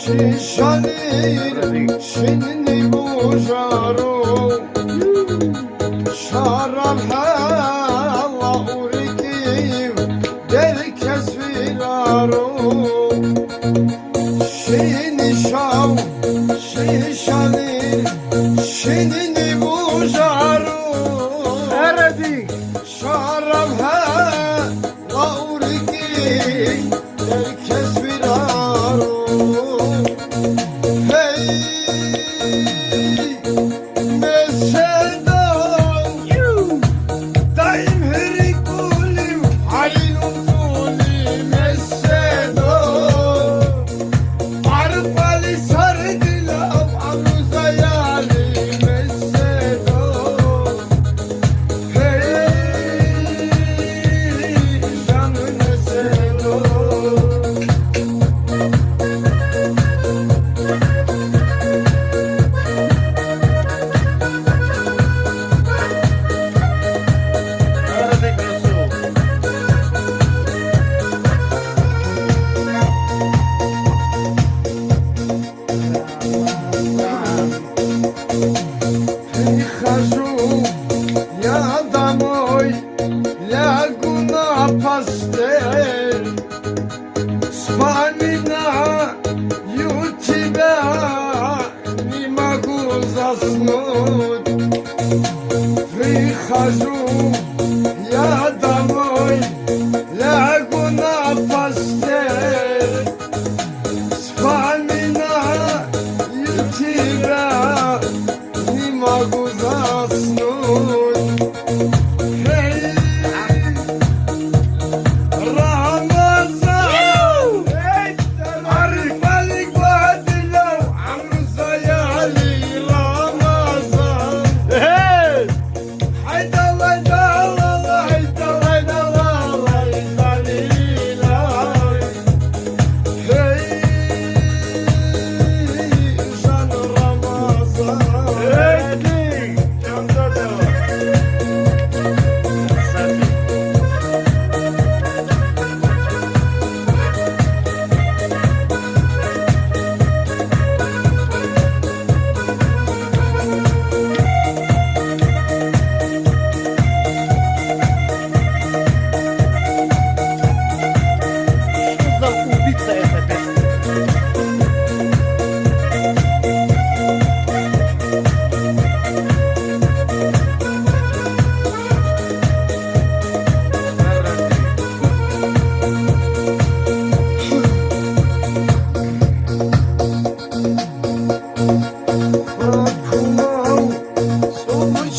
شیشانیر شنی بوجارو شارم هلا اورکیم در کسویلارو شینی شاو شیشانیر شنی بوجارو شارم هلا اورکیم در کسویلارو Pastel, spalina, ю тебя не могу заснуть. Прихожу я домой, лягу на постель, вспоминаю тебя, не могу заснуть.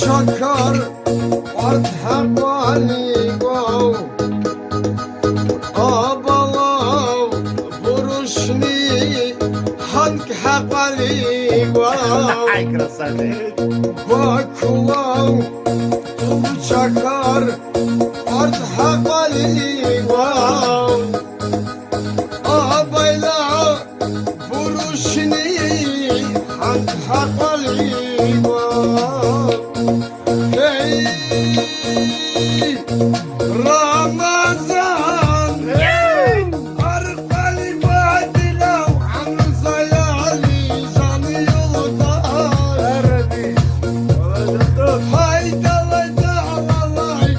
Çakar art hevali gov Abalav buruşni hank hevali gov Ай, красавец! Bakulav çakar art hevali gov Abaylav buruşni hank hevali gov Ramazan Arpali vadilav Hamzayali canı yolda Haydalay dağlalay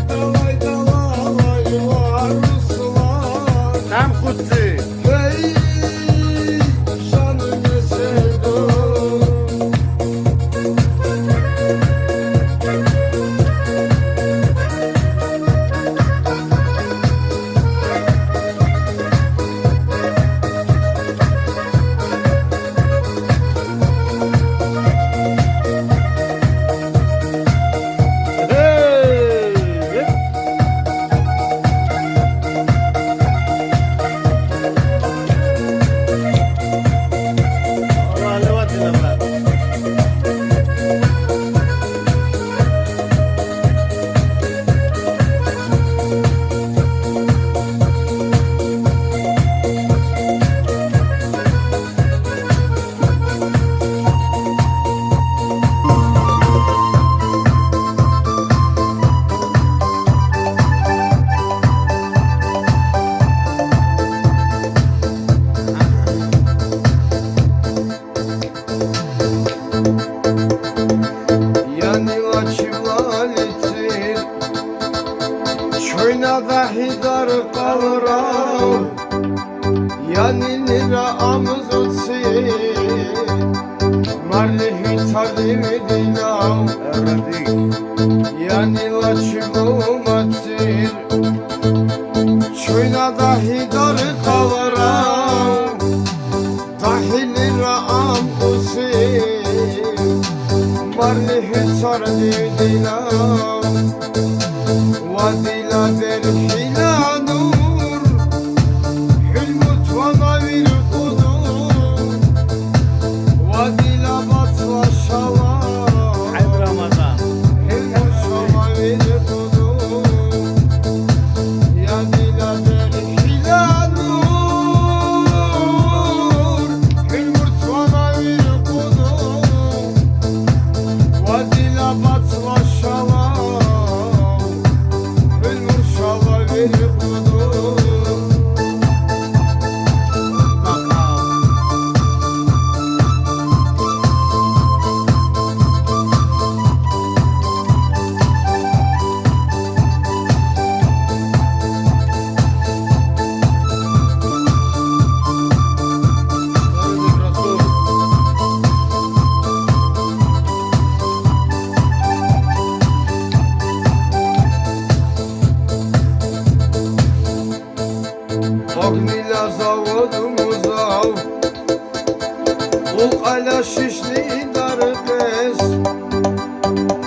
Bu ala şişli dargız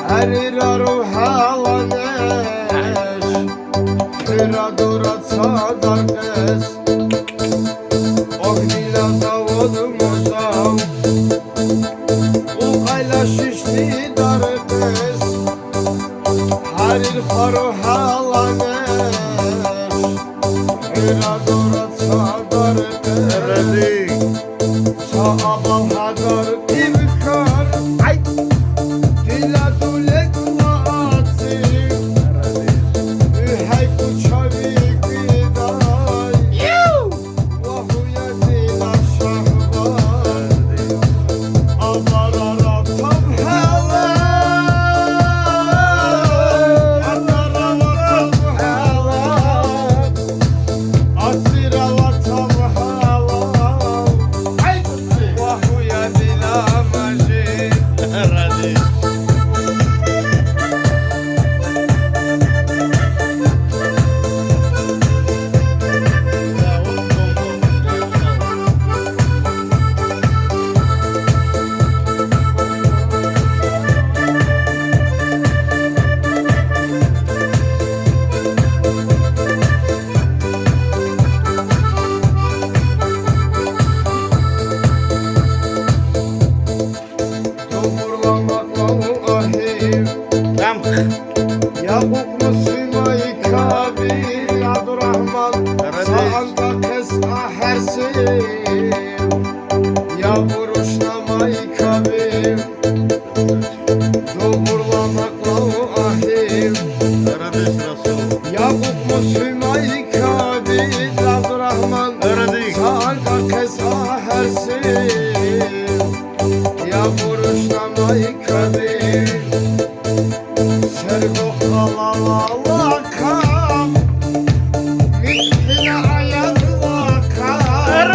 Eriraru halaneş Kıra duratsa dargız Ognila zavodumuza Bu ala şişli dargız Harir haru halaneş Kıra duratsa dargız Sağabal hadar imkar Dila dulek laatsi Ühey kuçavik biday Vahuya dila şahbar Adarara tam helal Adarara tam helal Asirala tam helal Vahuya dila majid Yakuk Müslüman kabir Abdurrahman Sağında kes ahersin Ya vuruşlamay kabir Doğurlamakla ahim Yakuk Müslüman kabir Abdurrahman Sağında kes ahersin Ya vuruşlamay kabir Sergo kalala kam Mithila ayakla kam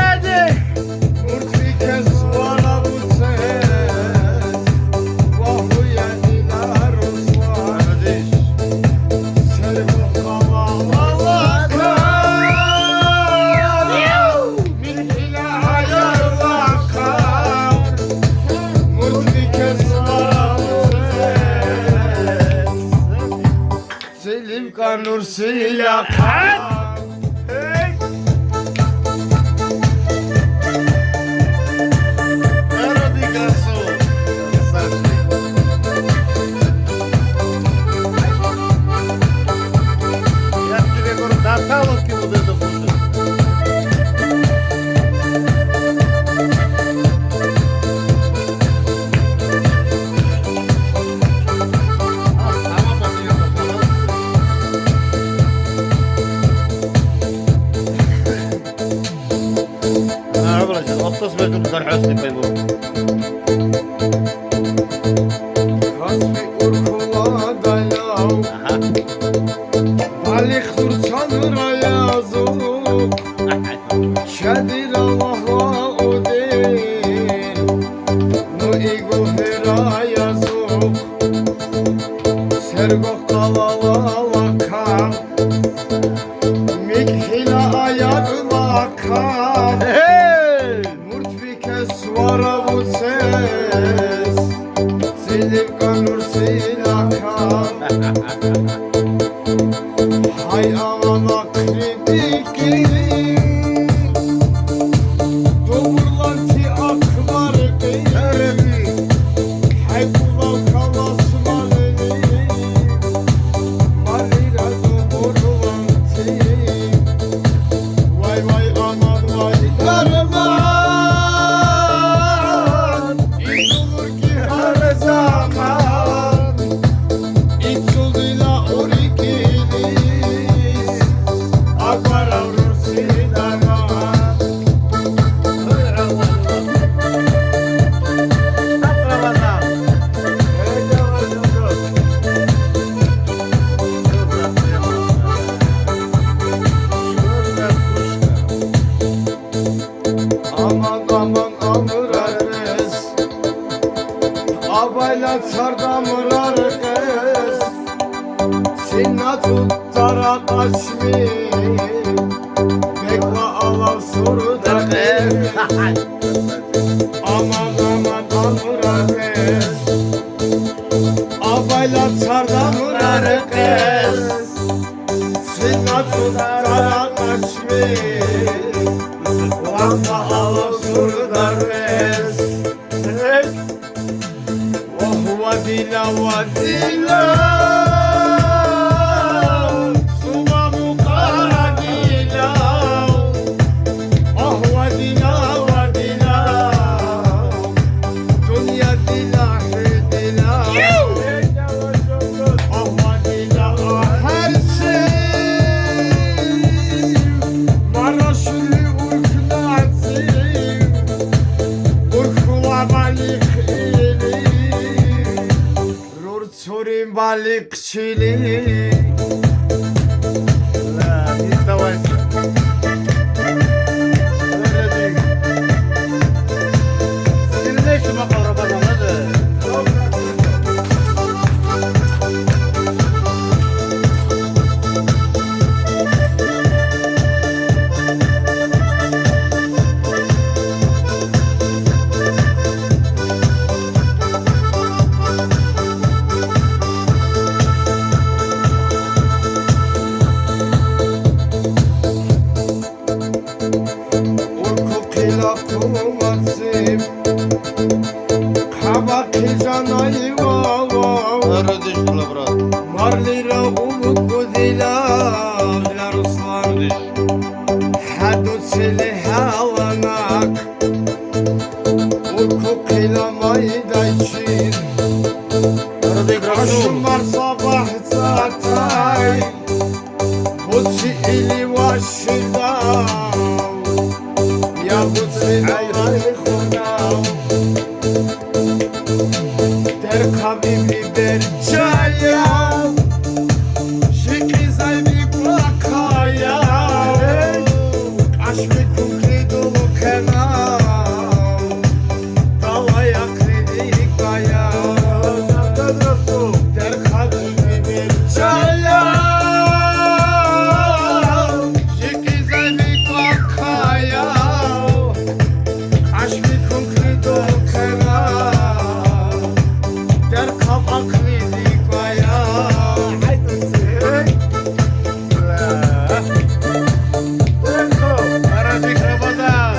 Murtvi kes vara bu ses Vahuya dila ruslar Sergo kalala kam Mithila ayakla kam Murtvi kes vara bu ses Selim kanur silakan Hasbi urkula dayav Balik durçanıra yazuk Şedir Allah'a udir Nu igu hira yazuk Sergo kalala lakam Mikhila ayakla kam Murtvi kes vara bu ses Selim kanur silakam Hay aman akribiki Doğurlar ki aklar gıyri Hay kulal kalasmanı Malira doğurlar ki Vay vay aman vay darman İzulur ki her zaman İzulila orikilis Akvara vurursi darman Aman aman amırar kız Abayla sardamırar kız Sinna tuttara kaçmi Bekla alav soru da kız Aman والله صور الرئيس وهو دينا ودينا صوم قرانينا وهو دينا ودينا دنيا دينا حدينا وهو دينا her şey Maraşlı urknatsın Urkulamalık ili Rurçorim balıkçılık لا يتوجه ليش ما قرب هذا Urkukila kumatsım Kabaki canayı vava Nerede düştü la brat? Marlira umukudila Bila Ruslan Hadu çeli halanak Urkukila maydayçin Nerede ikrarın Aşım var sabah zatay Butsi ili başında Ya butsi ayray khunam Der kabibi der çaya Şiki zaybi bakaya Aşkı kukri dolu kenam Davaya kredik baya Der kabibi der çaya Şiki zaybi bakaya Aşkı kukri dolu kenam Der kabak kredik baya Nerede ikrabada?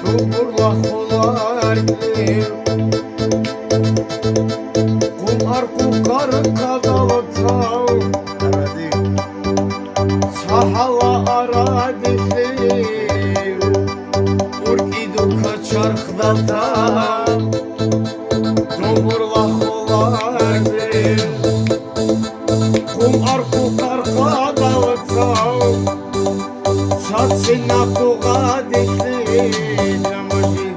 Dumburla kolar gir Kumar kukar kadalata Nerede? Sahala aradifir Urkidu kaçar kdata Dumburla kolar gir Kumar kukar kadalata Satsina kuga dikli Jamajid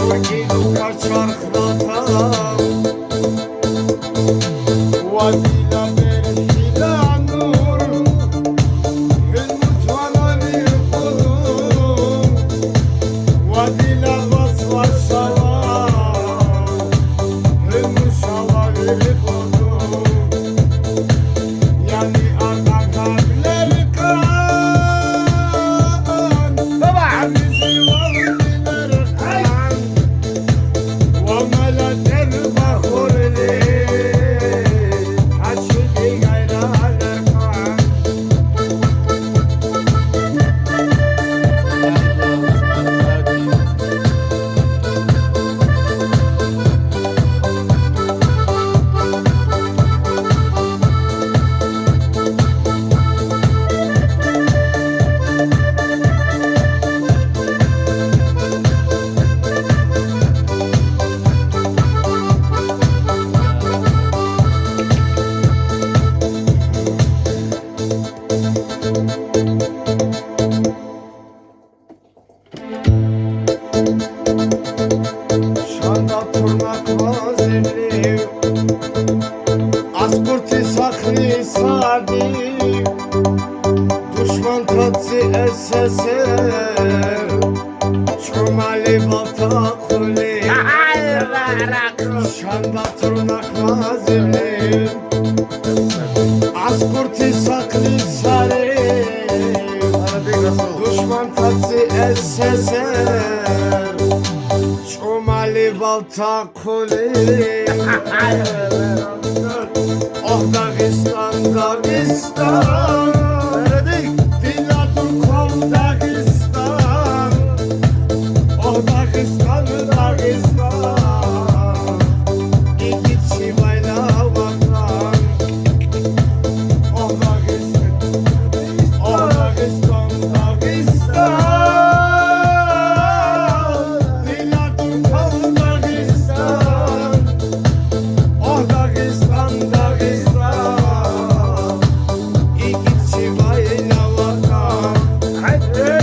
Urkidu kaçar kdata Vadila berhila nur Hülmutwana bir kulum Vadila vasva şavar Hülmuşala bir kulum Yani adakabler kan Bizi vardiler kan Ve eseser Çomali balta kuli Şanda tırnak mazimli Az kurti saklı sarı Aradık Resul. Düşman tatsı eseser Çomali balta kuli Oh Dağistan, Dağistan Aradık. Diladur kol Dağistan Oh Dağistan, Dağistan İki çivayla vatan Oh Dağistan, oh Dağistan, Dağistan Diladur kol Dağistan Oh Dağistan, Dağistan İki çivayla vatan Haydi.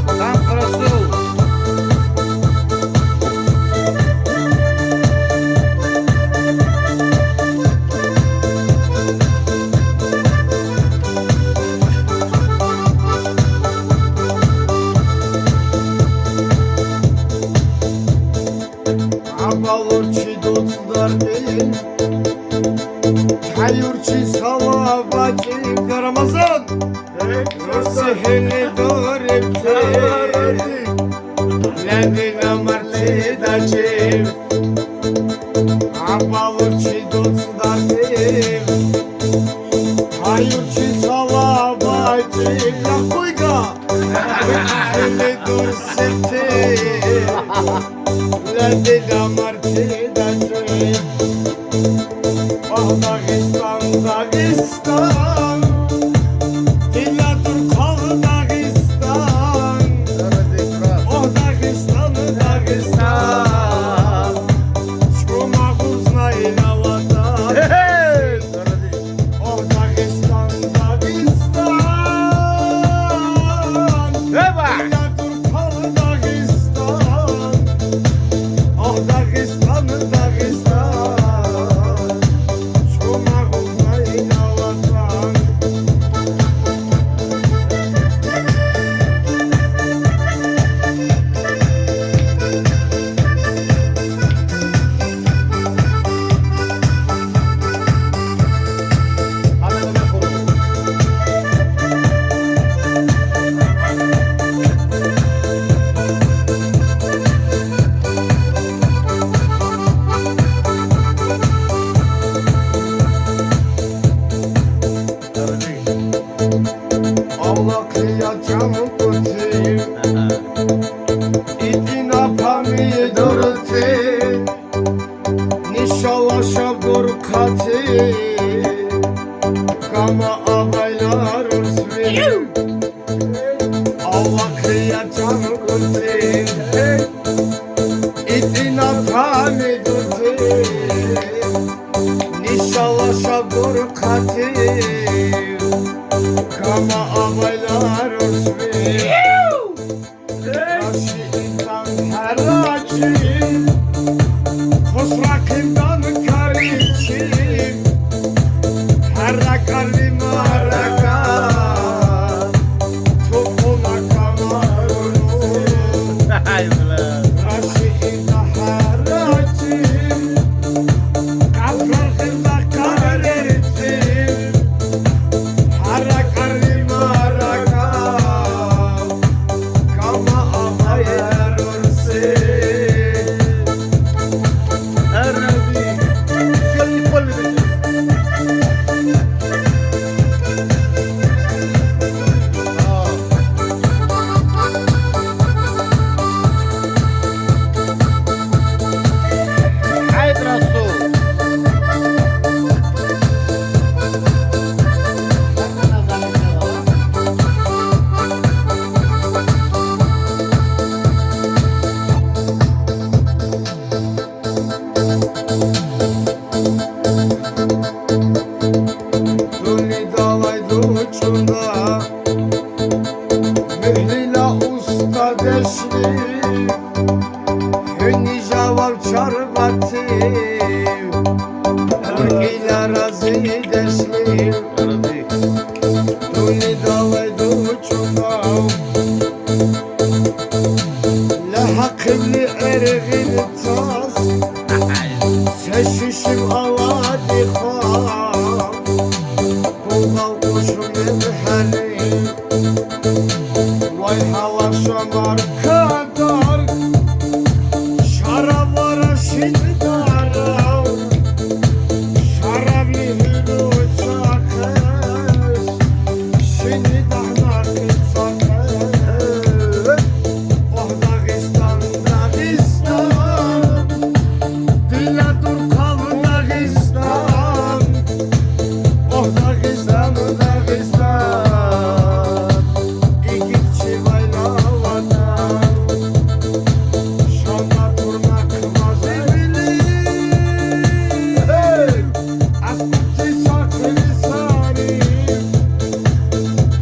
Tam Resul. Abalurçi dostlar değil Hayurçi salavacı Ramazan Sehni doripti Lendina martidacı Abalurçi dostlar değil Hayurçi salavacı La kuyga Sehni doripti Lendina martidacı Oh Dağistan, Dağistan Diladur kol Dağistan Aradık Resul. Oh Dağistan, Dağistan Çuma kuznayla vatan Aradık. Oh Dağistan, Dağistan Eba. Diladur kol Dağistan Oh Dağistan, Dağistan Çuma kuznayla vatan Anadolu Kurumu. Aradık. Allah kıyacağım kutuyum İdina pami doroti Nişallah şabdur kati Kama abaylar ursvi Allah kıyacağım kutuyum İdina pami doroti Nişallah şabdur kati Kama abaylar ursvi Raşi'den her açım Kusrakından karıçım Her kalbim araka Topuna kamarunu Haydi lan. Raşi'den her açım Kalbimda karıçım Her kalbim araka Kama abaylar ursvi Aradık. Şöyle bir kol verin. Tunisia Вовчар-Батив, Туркіля рази-дешлів, Aradık. Туни давай дучукав, Лахакивли ергін таз, Seşişim aladi kham, Bulgal kuşum nebherim, Vay hava şamar kadar, Şarablara şiddaram, Şarabli hülü çakır, Şimdi dahnar kıtsakır, Oh Dağistan, Dağistan, Dila dur kal Dağistan, Oh Dağistan, Dağistan, İgitçi baylavatan, Şam'da turnak mazebilir, Askuti saklı sarim,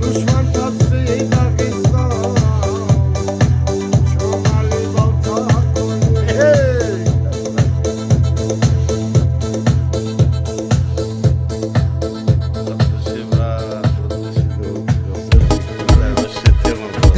Düşman tatsı Dağistan, Şomali balta koyun. Вообще, брат, вообще, вообще тема была.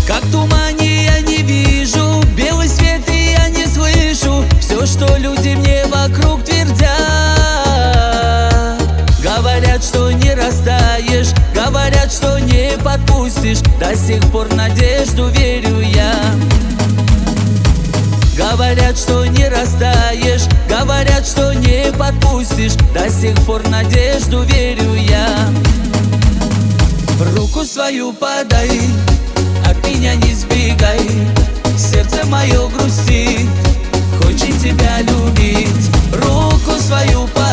Как в тумане я не вижу, белый свет и я не слышу все, что люди мне вокруг твердят. Говорят, что не растаешь, говорят, что не подпустишь, до сих пор в надежду верю я. Говорят, что не растаешь, говорят, что не подпустишь, до сих пор в надежду верю я. Руку свою подай, от меня не сбегай, сердце мое грустит, хочет тебя любить. Руку свою подай,